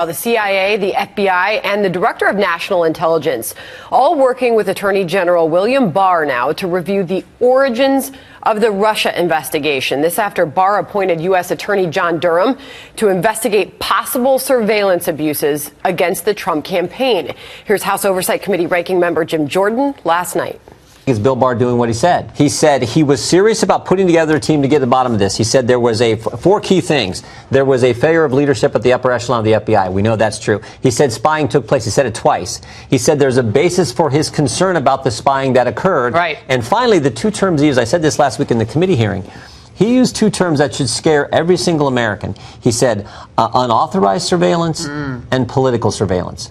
The CIA, the FBI, and the Director of National Intelligence all working with Attorney General William Barr now to review the origins of the Russia investigation. This after Barr appointed U.S. Attorney John Durham to investigate possible surveillance abuses against the Trump campaign. Here's House Oversight Committee Ranking Member Jim Jordan last night. Is Bill Barr doing what he said? He said he was serious about putting together a team to get to the bottom of this. He said there was four key things. There was a failure of leadership at the upper echelon of the FBI. We know that's true. He said spying took place. He said it twice. He said there's a basis for his concern about the spying that occurred. Right. And finally, the two terms he used, I said this last week in the committee hearing, he used two terms that should scare every single American. He said unauthorized surveillance and political surveillance.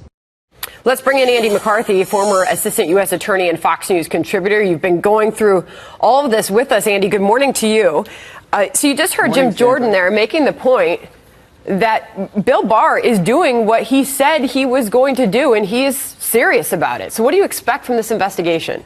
Let's bring in Andy McCarthy, former assistant U.S. attorney and Fox News contributor. You've been going through all of this with us, Andy. Good morning to you. So you just heard Jim Jordan there making the point that Bill Barr is doing what he said he was going to do, and he is serious about it. So what do you expect from this investigation?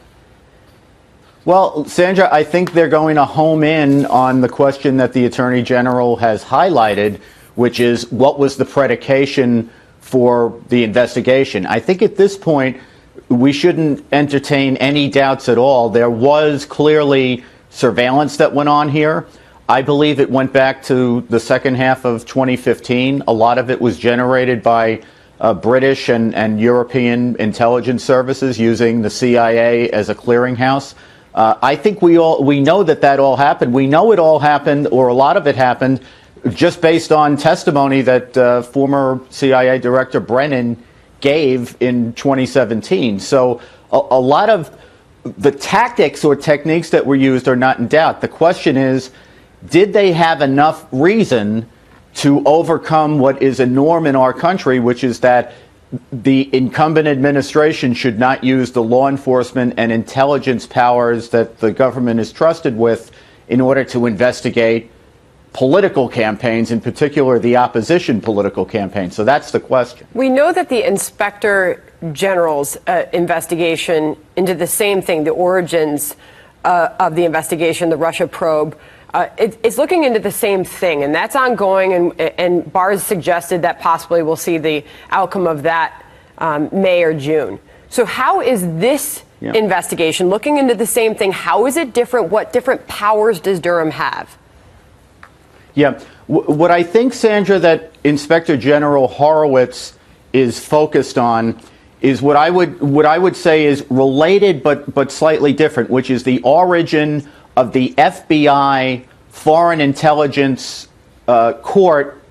Well, Sandra, I think they're going to home in on the question that the Attorney General has highlighted, which is what was the predication for the investigation. I think at this point, we shouldn't entertain any doubts at all. There was clearly surveillance that went on here. I believe it went back to the second half of 2015. A lot of it was generated by British and European intelligence services using the CIA as a clearinghouse. I think we know that all happened. We know it all happened, or a lot of it happened, just based on testimony that former CIA Director Brennan gave in 2017. So a lot of the tactics or techniques that were used are not in doubt. The question is, did they have enough reason to overcome what is a norm in our country, which is that the incumbent administration should not use the law enforcement and intelligence powers that the government is trusted with in order to investigate political campaigns, in particular the opposition political campaign. So that's the question. We know that the Inspector General's investigation into the same thing, the origins of the investigation, the Russia probe, it's looking into the same thing, and that's ongoing, and Barr has suggested that possibly we'll see the outcome of that May or June. So how is this investigation looking into the same thing? How is it different? What different powers does Durham have? Yeah, what I think, Sandra, that Inspector General Horowitz is focused on is what I would say is related but slightly different, which is the origin of the FBI Foreign Intelligence Court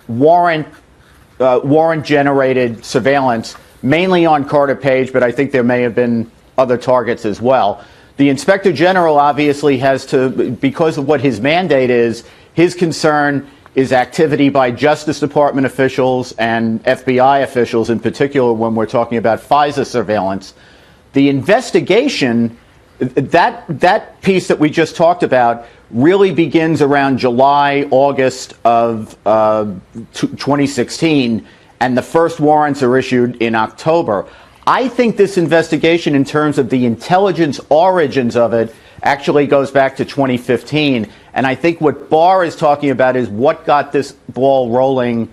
warrant-generated surveillance, mainly on Carter Page, but I think there may have been other targets as well. The Inspector General obviously has to, because of what his mandate is, his concern is activity by Justice Department officials and FBI officials, in particular when we're talking about FISA surveillance. The investigation, that piece that we just talked about, really begins around July, August of 2016, and the first warrants are issued in October. I think this investigation, in terms of the intelligence origins of it, actually goes back to 2015. And I think what Barr is talking about is what got this ball rolling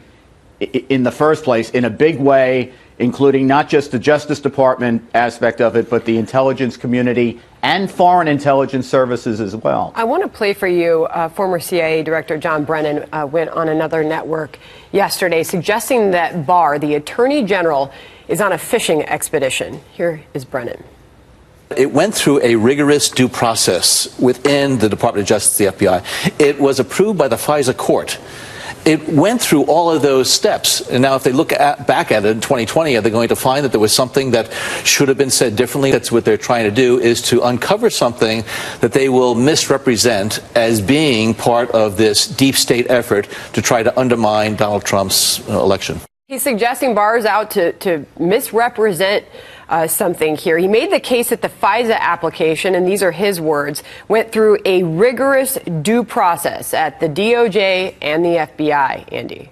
in the first place in a big way, including not just the Justice Department aspect of it, but the intelligence community and foreign intelligence services as well. I want to play for you former CIA Director John Brennan went on another network yesterday suggesting that Barr, the Attorney General, is on a fishing expedition. Here is Brennan. It went through a rigorous due process within the Department of Justice, the FBI. It was approved by the FISA court. It went through all of those steps. And now if they look back at it in 2020, are they going to find that there was something that should have been said differently? That's what they're trying to do, is to uncover something that they will misrepresent as being part of this deep state effort to try to undermine Donald Trump's election. He's suggesting Barr is out to misrepresent something here. He made the case that the FISA application, and these are his words, went through a rigorous due process at the DOJ and the FBI, Andy.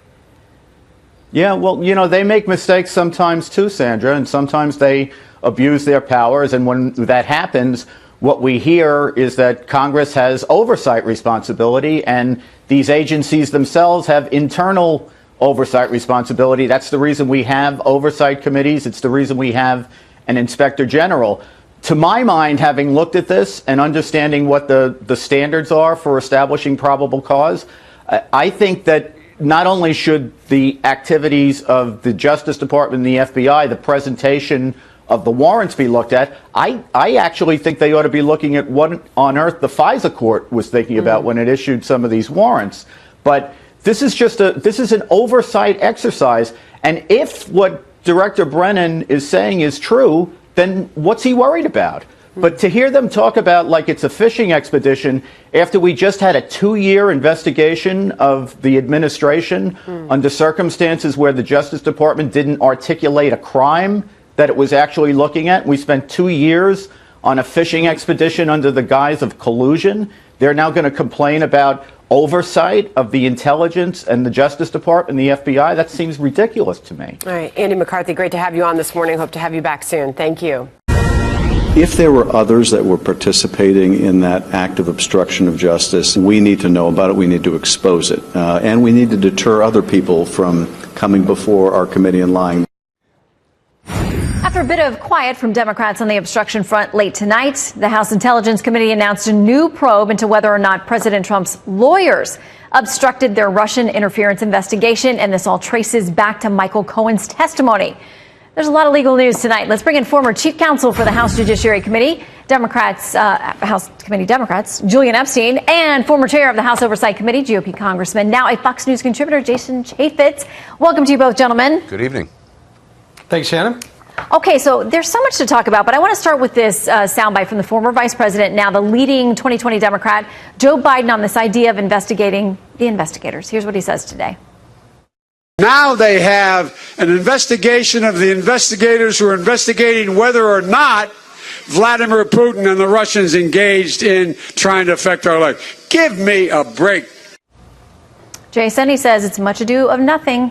Yeah, well, you know, they make mistakes sometimes too, Sandra, and sometimes they abuse their powers. And when that happens, what we hear is that Congress has oversight responsibility, and these agencies themselves have internal oversight responsibility. That's the reason we have oversight committees. It's the reason we have an inspector general. To my mind, having looked at this and understanding what the standards are for establishing probable cause, I think that not only should the activities of the Justice Department and the FBI, the presentation of the warrants be looked at, I actually think they ought to be looking at what on earth the FISA court was thinking about when it issued some of these warrants. But this is an oversight exercise. And if what Director Brennan is saying is true, then what's he worried about? But to hear them talk about like it's a fishing expedition after we just had a 2-year investigation of the administration under circumstances where the Justice Department didn't articulate a crime that it was actually looking at. We spent 2 years on a fishing expedition under the guise of collusion. They're now going to complain about oversight of the intelligence and the Justice Department and the FBI. That seems ridiculous to me. All right, Andy McCarthy, great to have you on this morning. Hope to have you back soon. Thank you. If there were others that were participating in that act of obstruction of justice, we need to know about it. We need to expose it. And we need to deter other people from coming before our committee and lying. After a bit of quiet from Democrats on the obstruction front late tonight, the House Intelligence Committee announced a new probe into whether or not President Trump's lawyers obstructed their Russian interference investigation. And this all traces back to Michael Cohen's testimony. There's a lot of legal news tonight. Let's bring in former chief counsel for the House Judiciary Committee, House Committee Democrats, Julian Epstein, and former chair of the House Oversight Committee, GOP Congressman, now a Fox News contributor, Jason Chaffetz. Welcome to you both, gentlemen. Good evening. Thanks, Shannon. Okay, so there's so much to talk about, but I want to start with this soundbite from the former vice president, now the leading 2020 Democrat, Joe Biden, on this idea of investigating the investigators. Here's what he says today. Now they have an investigation of the investigators who are investigating whether or not Vladimir Putin and the Russians engaged in trying to affect our life. Give me a break. Jason, he says it's much ado of nothing.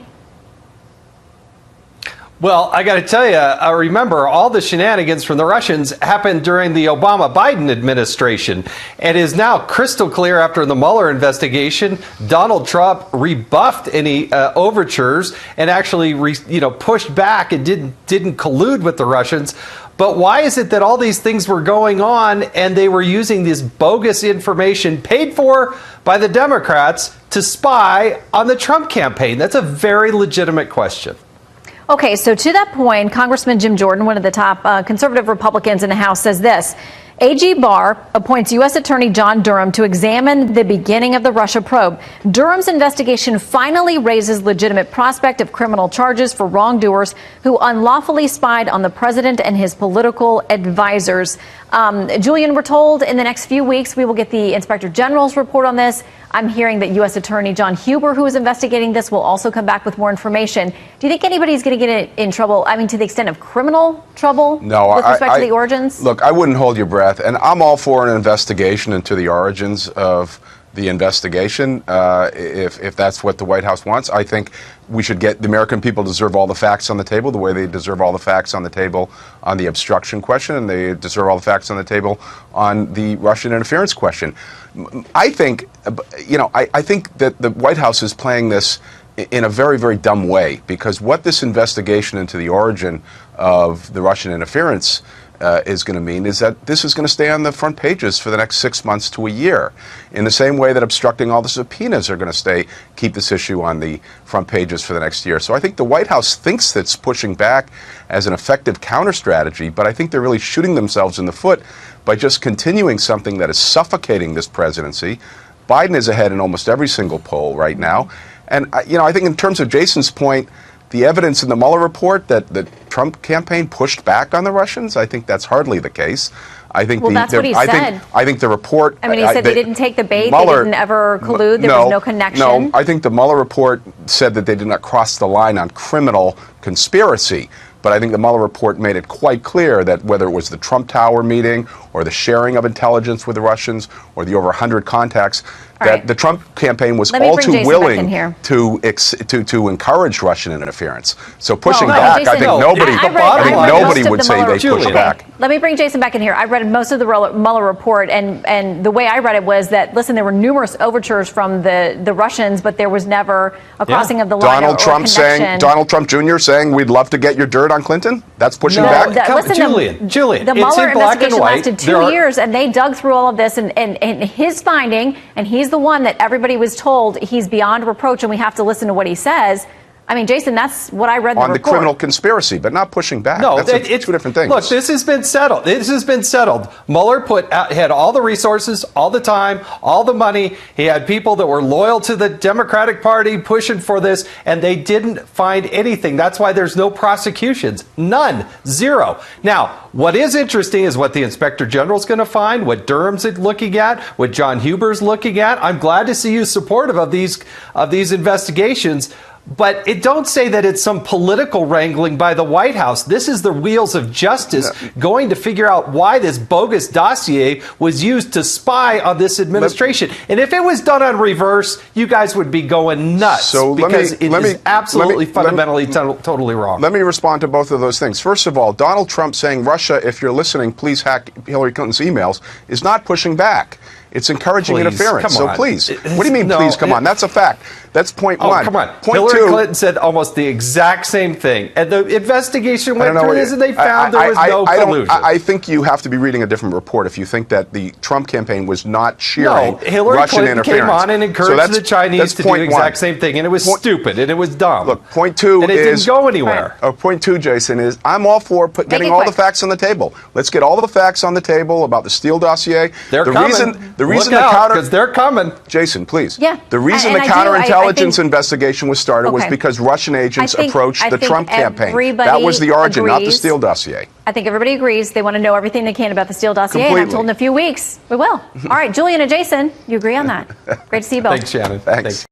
Well, I got to tell you, I remember all the shenanigans from the Russians happened during the Obama-Biden administration. And is now crystal clear after the Mueller investigation, Donald Trump rebuffed any overtures and actually pushed back and didn't collude with the Russians. But why is it that all these things were going on and they were using this bogus information paid for by the Democrats to spy on the Trump campaign? That's a very legitimate question. Okay, so to that point, Congressman Jim Jordan, one of the top conservative Republicans in the House, says this. AG Barr appoints U.S. Attorney John Durham to examine the beginning of the Russia probe. Durham's investigation finally raises legitimate prospect of criminal charges for wrongdoers who unlawfully spied on the president and his political advisors. Julian, we're told in the next few weeks we will get the Inspector General's report on this. I'm hearing that U.S. Attorney John Huber, who is investigating this, will also come back with more information. Do you think anybody's going to get in trouble? I mean, to the extent of criminal trouble? No, with respect to the origins? Look, I wouldn't hold your breath. And I'm all for an investigation into the origins of the investigation. If that's what the White House wants, I think we should get the American people deserve all the facts on the table the way they deserve all the facts on the table on the obstruction question, and they deserve all the facts on the table on the Russian interference question. I think, I think that the White House is playing this in a very, very dumb way, because what this investigation into the origin of the Russian interference is going to mean is that this is going to stay on the front pages for the next 6 months to a year, in the same way that obstructing all the subpoenas are going to keep this issue on the front pages for the next year. So I think the White House thinks that's pushing back as an effective counter strategy, but I think they're really shooting themselves in the foot by just continuing something that is suffocating this presidency. Biden is ahead in almost every single poll right now. And, I think in terms of Jason's point, the evidence in the Mueller report that the Trump campaign pushed back on the Russians, I think that's hardly the case. I think that's what he said. I think the report. I mean, he said they didn't take the bait, Mueller, they didn't ever collude, there was no connection. No, I think the Mueller report said that they did not cross the line on criminal conspiracy. But I think the Mueller report made it quite clear that whether it was the Trump Tower meeting or the sharing of intelligence with the Russians or the over 100 contacts, that the Trump campaign was all too willing to encourage Russian interference. So pushing back, Jason, I think nobody would say they pushed back. Let me bring Jason back in here. I read most of the Mueller report, and the way I read it was that, listen, there were numerous overtures from the Russians, but there was never a crossing of the line. Donald Trump Jr. saying, we'd love to get your dirt on Clinton? That's pushing back? Julian, the Mueller investigation lasted 2 years. years, and they dug through all of this, and his finding, and he's the one that everybody was told he's beyond reproach and we have to listen to what he says. I mean, Jason, that's what I read in the report. On the criminal conspiracy, but not pushing back. No, it's two different things. Look, this has been settled. Mueller had all the resources, all the time, all the money. He had people that were loyal to the Democratic Party pushing for this, and they didn't find anything. That's why there's no prosecutions. None. Zero. Now, what is interesting is what the Inspector General is going to find, what Durham's looking at, what John Huber's looking at. I'm glad to see you supportive of these investigations. But it don't say that it's some political wrangling by the White House. This is the wheels of justice going to figure out why this bogus dossier was used to spy on this administration. And if it was done on reverse, you guys would be going nuts because it is absolutely fundamentally totally wrong. Let me respond to both of those things. First of all, Donald Trump saying, Russia, if you're listening, please hack Hillary Clinton's emails, is not pushing back. It's encouraging interference. So please. What do you mean, please? Come on. That's a fact. That's point one. Come on. Point Hillary Clinton said almost the exact same thing. And the investigation went through this and they found there was no collusion. I think you have to be reading a different report if you think that the Trump campaign was not cheering Hillary Russian Clinton interference. came on and encouraged the Chinese to do the exact same thing. And it was stupid and it was dumb. Look, point two and it didn't go anywhere. Point two, Jason, is I'm all for getting all the facts on the table. Let's get all of the facts on the table about the Steele dossier. They're coming. The reason because they're coming. Jason, please. Yeah. The reason the counterintelligence investigation was started was because Russian agents approached the Trump campaign. That was the origin, not the Steele dossier. I think everybody agrees they want to know everything they can about the Steele dossier. Completely. And I'm told in a few weeks we will. All right, Julian and Jason, you agree on that? Great to see you both. Thanks, Shannon. Thanks.